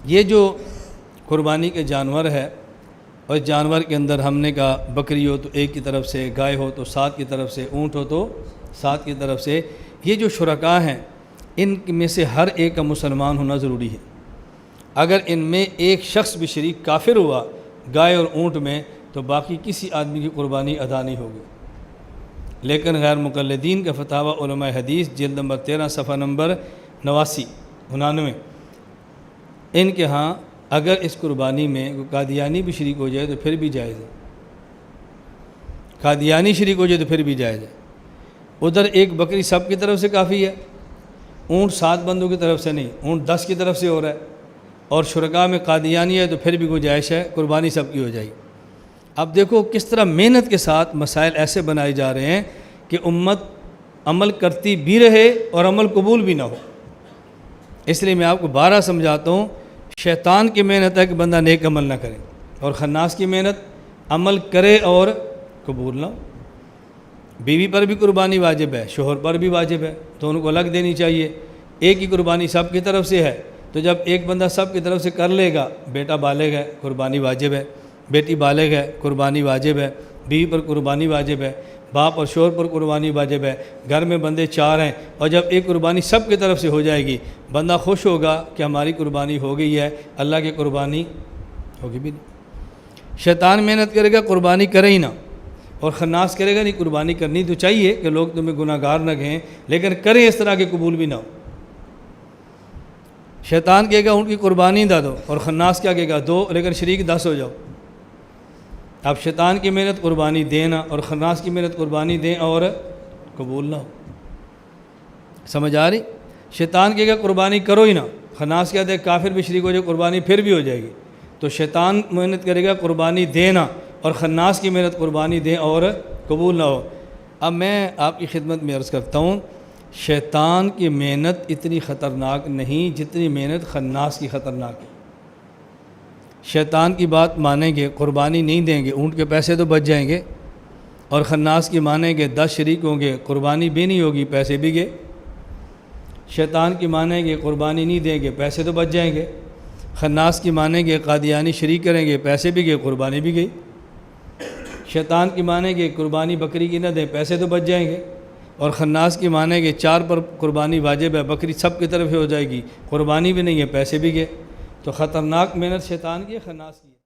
یہ جو قربانی کے جانور ہے، اور جانور کے اندر ہم نے کہا بکری ہو تو ایک کی طرف سے، گائے ہو تو 7 کی طرف سے، اونٹ ہو تو 7 کی طرف سے، یہ جو شرکاء ہیں ان میں سے ہر ایک کا مسلمان ہونا ضروری ہے۔ اگر ان میں ایک شخص بھی شریک کافر ہوا گائے اور اونٹ میں تو باقی کسی آدمی کی قربانی ادا نہیں ہوگی۔ لیکن غیر مقلدین کا فتاوی علماء حدیث جلد نمبر 13 صفحہ نمبر 89 ان کے ہاں اگر اس قربانی میں کوئی قادیانی بھی شریک ہو جائے تو پھر بھی جائز ہے، قادیانی شریک ہو جائے تو پھر بھی جائز ہے۔ ادھر ایک بکری سب کی طرف سے کافی ہے، اونٹ 7 بندوں کی طرف سے نہیں، اونٹ 10 کی طرف سے ہو رہا ہے، اور شرکاء میں قادیانی ہے تو پھر بھی گنجائش ہے، قربانی سب کی ہو جائے گی۔ اب دیکھو کس طرح محنت کے ساتھ مسائل ایسے بنائے جا رہے ہیں کہ امت عمل کرتی بھی رہے اور عمل قبول بھی نہ ہو۔ اس لیے میں آپ کو بارہ سمجھاتا ہوں، شیطان کی محنت ہے کہ بندہ نیک عمل نہ کرے، اور خناس کی محنت عمل کرے اور قبول نہ ہو۔ بیوی پر بھی قربانی واجب ہے، شوہر پر بھی واجب ہے، تو ان کو الگ دینی چاہیے۔ ایک ہی قربانی سب کی طرف سے ہے تو جب ایک بندہ سب کی طرف سے کر لے گا، بیٹا بالغ ہے قربانی واجب ہے، بیٹی بالغ ہے قربانی واجب ہے، بیوی پر قربانی واجب ہے، باپ اور شوہر پر قربانی واجب ہے، گھر میں بندے 4 ہیں، اور جب ایک قربانی سب کی طرف سے ہو جائے گی بندہ خوش ہوگا کہ ہماری قربانی ہو گئی ہے، اللہ کی قربانی ہوگی بھی نہیں۔ شیطان محنت کرے گا قربانی کرے ہی نہ، اور خناس کرے گا نہیں قربانی کرنی تو چاہیے کہ لوگ تمہیں گناہ گار نہ کہیں، لیکن کریں اس طرح کے قبول بھی نہ ہو۔ شیطان کہے گا ان کی قربانی نہ دو، اور خناس کیا کہے گا دو لیکن شریک 10 ہو جاؤ۔ اب شیطان کی محنت قربانی دینا اور خناس کی محنت قربانی دیں اور قبول نہ ہو، سمجھ آ رہی؟ شیطان کہے گا قربانی کرو ہی نہ، خناس کیا دے کافر بھی شریک ہو جائے قربانی پھر بھی ہو جائے گی۔ تو شیطان محنت کرے گا قربانی دینا، اور خناس کی محنت قربانی دیں اور قبول نہ ہو۔ اب میں آپ کی خدمت میں عرض کرتا ہوں، شیطان کی محنت اتنی خطرناک نہیں جتنی محنت خناس کی خطرناک ہے۔ شیطان کی بات مانیں گے قربانی نہیں دیں گے، اونٹ کے پیسے تو بچ جائیں گے، اور خناس کی مانیں گے 10 شریک ہوں گے، قربانی بھی نہیں ہوگی، پیسے بھی گئے۔ شیطان کی مانیں گے قربانی نہیں دیں گے، پیسے تو بچ جائیں گے۔ خناس کی مانیں گے قادیانی شریک کریں گے، پیسے بھی گئے، قربانی بھی گئی۔ شیطان کی مانیں گے قربانی بکری کی نہ دیں، پیسے تو بچ جائیں گے، اور خناس کی مانیں گے 4 پر قربانی واجب ہے، بکری سب کی طرف ہو جائے گی، قربانی بھی نہیں ہے، پیسے بھی گئے۔ تو خطرناک محنت شیطان کی ہے، خناس کی ہے۔